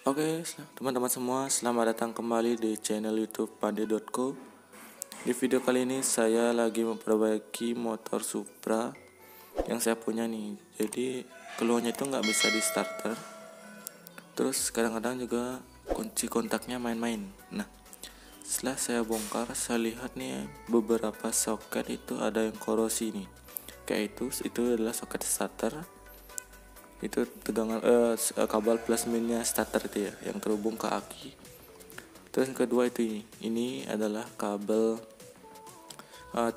Oke, teman-teman semua, selamat datang kembali di channel YouTube Pande.co. Di video kali ini saya lagi memperbaiki motor Supra yang saya punya nih. Jadi keluarnya itu nggak bisa di starter. Terus kadang-kadang juga kunci kontaknya main-main. Nah, setelah saya bongkar, saya lihat nih beberapa soket itu ada yang korosi nih. Kayak itu adalah soket starter. Itu tegangan kabel plus minusnya starter itu ya, yang terhubung ke aki. Terus yang kedua itu ini adalah kabel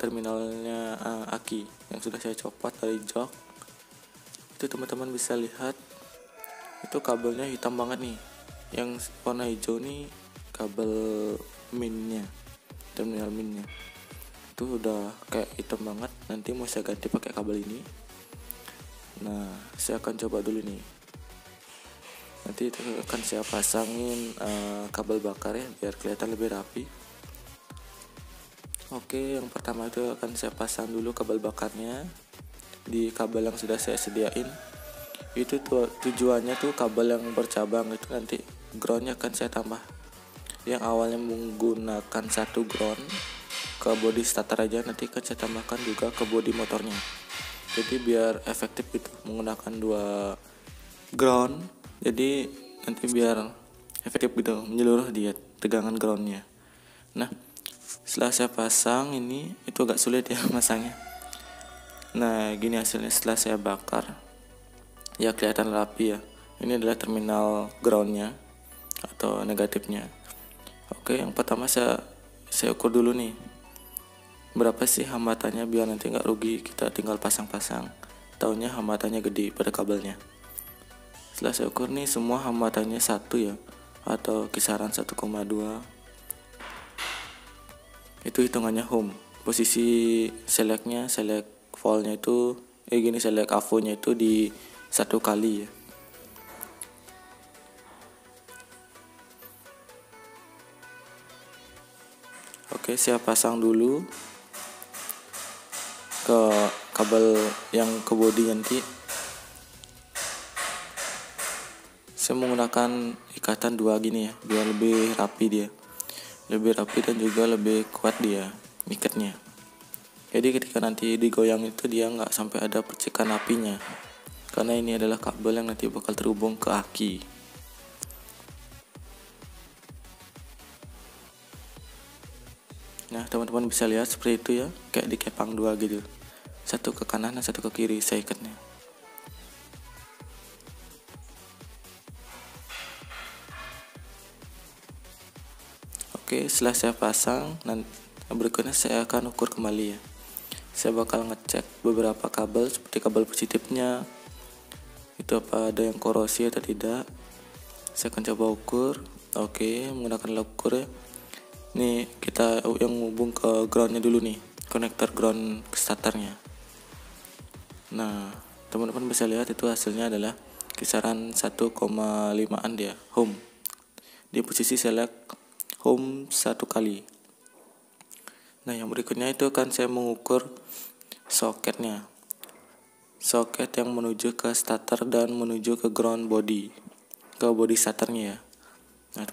terminalnya aki yang sudah saya copot dari jok. Itu teman-teman bisa lihat itu kabelnya hitam banget nih. Yang warna hijau nih kabel minnya, terminal minnya. Itu udah kayak hitam banget. Nanti mau saya ganti pakai kabel ini. Nah, saya akan coba dulu nih. Nanti itu akan saya pasangin kabel bakar ya, biar kelihatan lebih rapi. Oke, yang pertama itu akan saya pasang dulu kabel bakarnya di kabel yang sudah saya sediain. Itu tujuannya tuh kabel yang bercabang itu nanti groundnya akan saya tambah. Yang awalnya menggunakan satu ground ke body starter aja, nanti akan saya tambahkan juga ke body motornya. Jadi biar efektif gitu menggunakan dua ground. Jadi nanti biar efektif gitu menyeluruh dia tegangan groundnya. Nah, setelah saya pasang ini itu agak sulit ya masangnya. Nah, gini hasilnya setelah saya bakar. Ya kelihatan rapi ya. Ini adalah terminal groundnya atau negatifnya. Oke, yang pertama saya ukur dulu nih. Berapa sih hambatannya biar nanti nggak rugi kita tinggal pasang-pasang. Taunya hambatannya gede pada kabelnya. Setelah saya ukur nih semua hambatannya 1 ya, atau kisaran 1,2. Itu hitungannya ohm. Posisi select voltnya itu select avonya itu di 1 kali ya. Oke, saya pasang dulu ke kabel yang ke body nanti. Saya menggunakan ikatan 2 gini ya, biar lebih rapi dia. Lebih rapi dan juga lebih kuat dia ikatnya. Jadi ketika nanti digoyang itu dia nggak sampai ada percikan apinya. Karena ini adalah kabel yang nanti bakal terhubung ke aki. Nah, teman-teman bisa lihat seperti itu ya, kayak dikepang 2 gitu. Satu ke kanan dan satu ke kiri saya ikatnya. Oke, setelah saya pasang, berikutnya saya akan ukur kembali ya. Saya bakal ngecek beberapa kabel seperti kabel positifnya. Itu apa ada yang korosi atau tidak. Saya akan coba ukur. Oke, menggunakan alat ukur ya. Nih kita yang hubung ke groundnya dulu nih, konektor ground starternya. Nah, teman-teman bisa lihat itu hasilnya adalah kisaran 1,5an dia ohm. Di posisi select ohm 1 kali. Nah, yang berikutnya itu akan saya mengukur soketnya. Soket yang menuju ke starter dan menuju ke ground body, ke body starternya ya. Nah,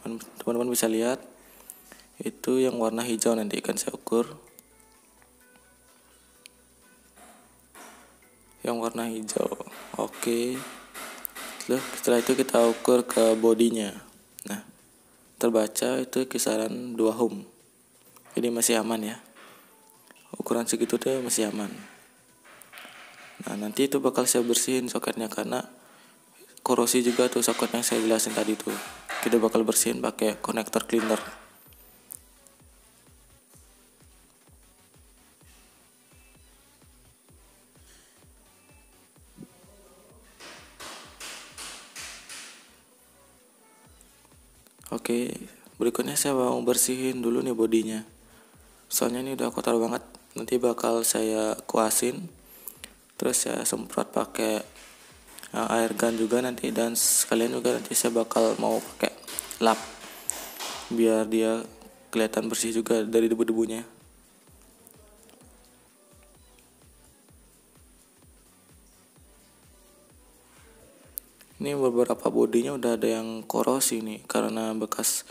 teman-teman bisa lihat itu yang warna hijau nanti akan saya ukur. Yang warna hijau. Oke. Setelah itu kita ukur ke bodinya. Nah, terbaca itu kisaran 2 ohm. Jadi masih aman ya. Ukuran segitu tuh masih aman. Nah, nanti itu bakal saya bersihin soketnya karena korosi juga tuh soket yang saya jelasin tadi tuh. Kita bakal bersihin pakai konektor cleaner. Oke, berikutnya saya mau bersihin dulu nih bodinya. Soalnya ini udah kotor banget. Nanti bakal saya kuasin. Terus saya semprot pakai air gun juga nanti, dan sekalian juga nanti saya bakal mau pakai lap biar dia kelihatan bersih juga dari debu-debunya. Ini beberapa bodinya udah ada yang korosi nih karena bekas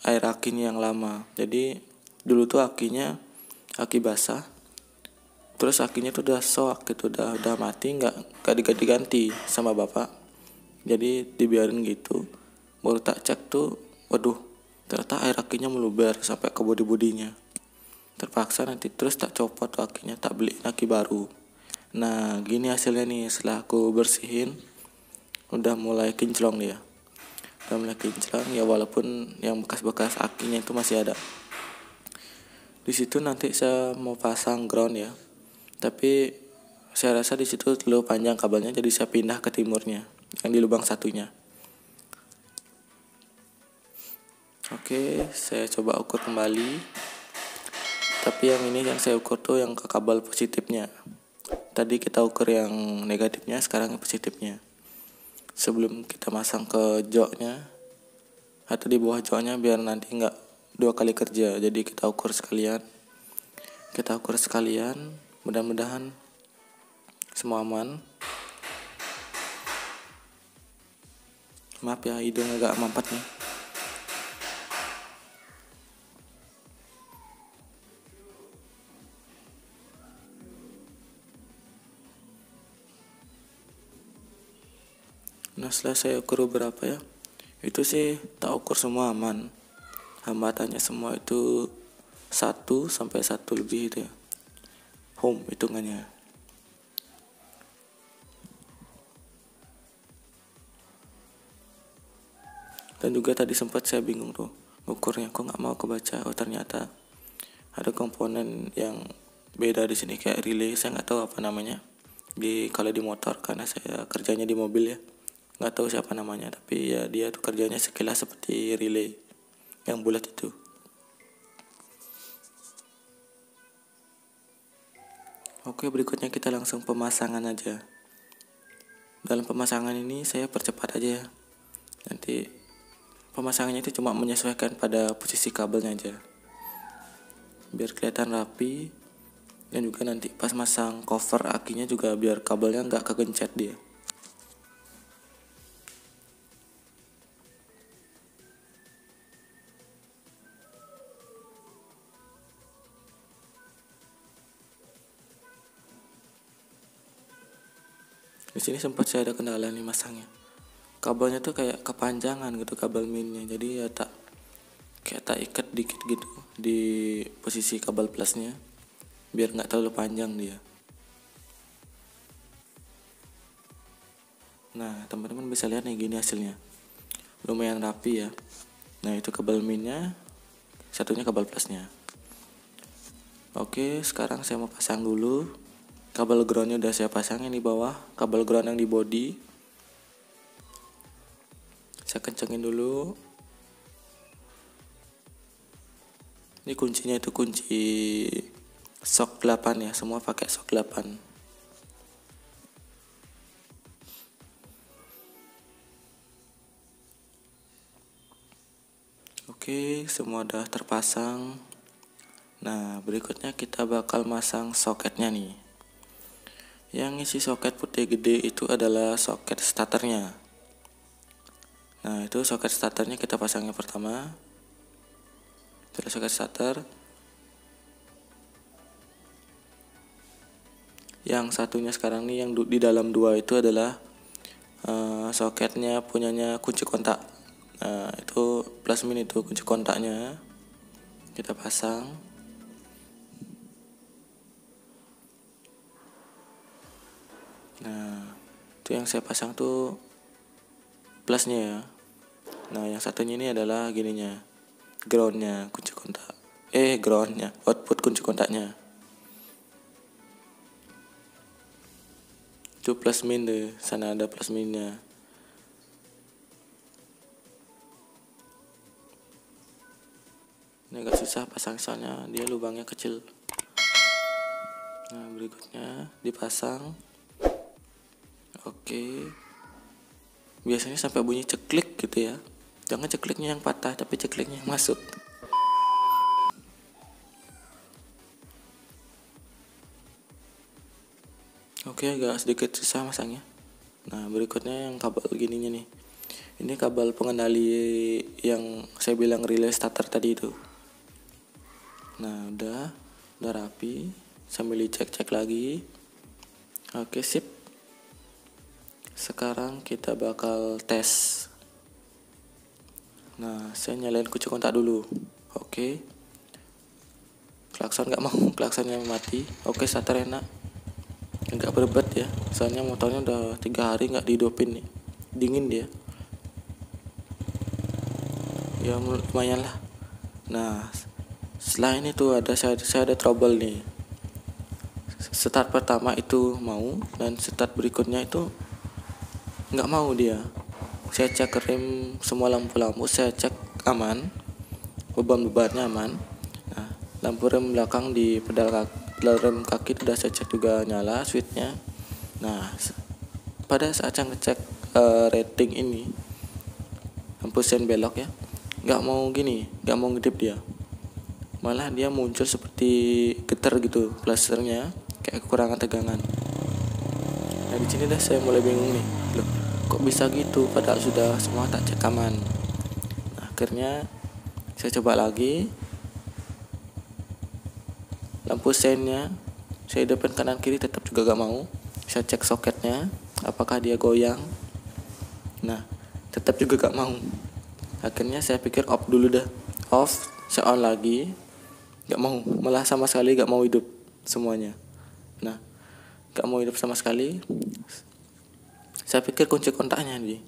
air akinya yang lama. Jadi dulu tuh aki basah, terus akinya tuh udah soak gitu, udah mati, nggak diganti-ganti sama bapak. Jadi dibiarin gitu. Baru tak cek tuh, waduh, ternyata air akinya meluber sampai ke bodi-bodinya. Terpaksa nanti terus tak copot akinya, tak beli aki baru. Nah gini hasilnya nih, setelah aku bersihin udah mulai kinclong dia. Udah mulai kinclong ya, walaupun yang bekas-bekas akinya itu masih ada. Di situ nanti saya mau pasang ground ya. Tapi saya rasa di situ terlalu panjang kabelnya, jadi saya pindah ke timurnya yang di lubang satunya. Oke, saya coba ukur kembali. Tapi yang ini yang saya ukur tuh yang ke kabel positifnya. Tadi kita ukur yang negatifnya, sekarang yang positifnya. Sebelum kita masang ke joknya atau di bawah joknya biar nanti nggak dua kali kerja. Jadi kita ukur sekalian. Mudah-mudahan semua aman. Maaf ya, hidung agak mampet nih. Nah setelah saya ukur berapa ya, itu sih tak ukur semua aman. Hambatannya semua itu 1 sampai 1 lebih itu ya, home hitungannya. Dan juga tadi sempat saya bingung tuh ukurnya, kok nggak mau kebaca. Oh ternyata ada komponen yang beda di sini kayak relay, saya nggak tahu apa namanya kalau di motor karena saya kerjanya di mobil ya, nggak tahu siapa namanya, tapi ya dia tuh kerjanya sekilas seperti relay yang bulat itu. Oke, berikutnya kita langsung pemasangan aja. Dalam pemasangan ini saya percepat aja ya. Nanti pemasangannya itu cuma menyesuaikan pada posisi kabelnya aja, biar kelihatan rapi. Dan juga nanti pas masang cover akinya juga biar kabelnya nggak kegencet dia. Di sini sempat saya ada kendala nih masangnya. Kabelnya tuh kayak kepanjangan gitu kabel minnya. Jadi ya tak ikat dikit gitu di posisi kabel plusnya biar nggak terlalu panjang dia. Nah teman-teman bisa lihat nih gini hasilnya, lumayan rapi ya. Nah itu kabel minnya, satunya kabel plusnya. Oke, sekarang saya mau pasang dulu. Kabel groundnya udah saya pasangin di bawah. Kabel ground yang di body saya kencengin dulu. Ini kuncinya itu kunci shock 8 ya, semua pakai shock 8. Oke, semua udah terpasang. Nah, berikutnya kita bakal masang soketnya nih. Yang isi soket putih gede itu adalah soket starternya. Nah, itu soket starternya kita pasangnya pertama. Terus soket starter. Yang satunya sekarang nih yang di dalam 2 itu adalah soketnya punyanya kunci kontak. Nah, itu plus min itu kunci kontaknya. Kita pasang. Nah, itu yang saya pasang tuh plusnya ya. Nah, yang satunya ini adalah gininya, groundnya kunci kontak. Groundnya, output kunci kontaknya. Itu plus min deh, sana ada plus minnya. Ini agak susah pasang soalnya dia lubangnya kecil. Nah, berikutnya dipasang. Oke. Biasanya sampai bunyi ceklik gitu ya. Jangan cekliknya yang patah, tapi cekliknya yang masuk. Oke, agak sedikit susah masangnya. Nah berikutnya yang kabel gininya nih, ini kabel pengendali yang saya bilang relay starter tadi itu. Nah udah rapi, sambil dicek-cek lagi. Oke sip. Sekarang kita bakal tes. Nah saya nyalain kunci kontak dulu. Oke, klakson nggak mau, klaksonnya mati. Oke, starter enak, nggak berbet ya, soalnya motornya udah 3 hari nggak dihidupin nih, dingin dia ya, lumayan lah. Nah setelah ini tuh saya ada trouble nih. Start pertama itu mau, dan start berikutnya itu nggak mau dia. Saya cek rem, semua lampu-lampu saya cek aman, beban-bebannya aman. Nah lampu rem belakang di pedal rem kaki udah saya cek juga nyala switchnya. Nah pada saat saya ngecek rating ini, lampu sen belok ya, nggak mau gini, nggak mau ngedip dia, malah dia muncul seperti getar gitu plasternya, kayak kekurangan tegangan. Nah di sini dah saya mulai bingung nih, loh kok bisa gitu padahal sudah semua tak cek aman. Nah, akhirnya saya coba lagi, lampu sennya saya hidupin kanan kiri tetap juga gak mau. Saya cek soketnya apakah dia goyang, nah tetap juga gak mau. Akhirnya saya pikir off dulu dah, off, saya on lagi, gak mau, malah sama sekali gak mau hidup semuanya. Nah gak mau hidup sama sekali. Saya pikir kunci kontaknya nih,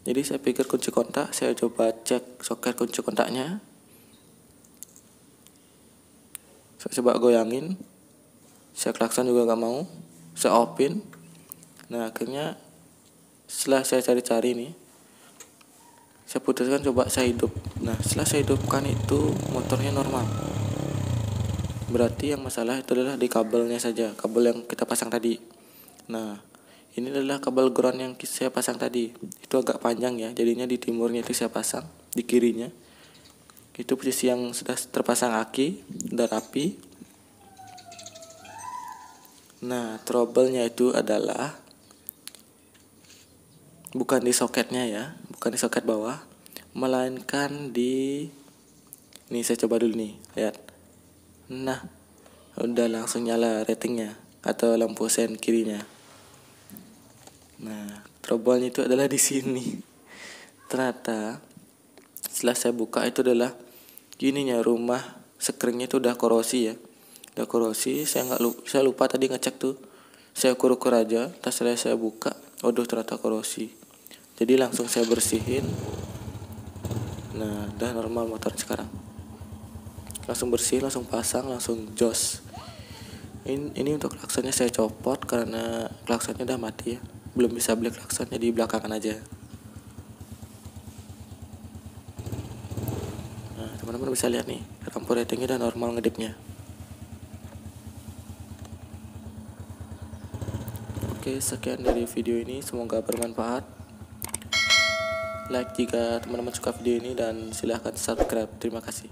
jadi saya pikir kunci kontak, saya coba cek soket kunci kontaknya, saya coba goyangin, saya klakson juga gak mau, saya offin. Nah akhirnya setelah saya cari-cari nih, saya putuskan coba saya hidup. Nah setelah saya hidupkan itu motornya normal. Berarti yang masalah itu adalah di kabelnya saja, kabel yang kita pasang tadi. Nah ini adalah kabel ground yang saya pasang tadi, itu agak panjang ya, jadinya di timurnya itu saya pasang, di kirinya itu posisi yang sudah terpasang aki, udah rapi. Nah trouble-nya itu adalah bukan di soketnya ya, bukan di soket bawah, melainkan di, nih saya coba dulu nih, lihat. Nah udah langsung nyala ratingnya atau lampu sen kirinya. Nah trouble-nya itu adalah di sini. Ternyata setelah saya buka itu adalah gininya, rumah sekringnya itu udah korosi ya, udah korosi. Saya lupa tadi ngecek tuh, saya ukur-ukur aja. Tas saya buka, waduh ternyata korosi. Jadi langsung saya bersihin. Nah udah normal motor sekarang, langsung bersih, langsung pasang, langsung jos. Ini untuk klaksonnya saya copot karena klaksonnya udah mati ya, belum bisa beli klaksonnya, di belakangan aja. Nah teman-teman bisa lihat nih, lampu ratingnya udah normal ngedipnya. Oke, sekian dari video ini, semoga bermanfaat. Like jika teman-teman suka video ini, dan silahkan subscribe. Terima kasih.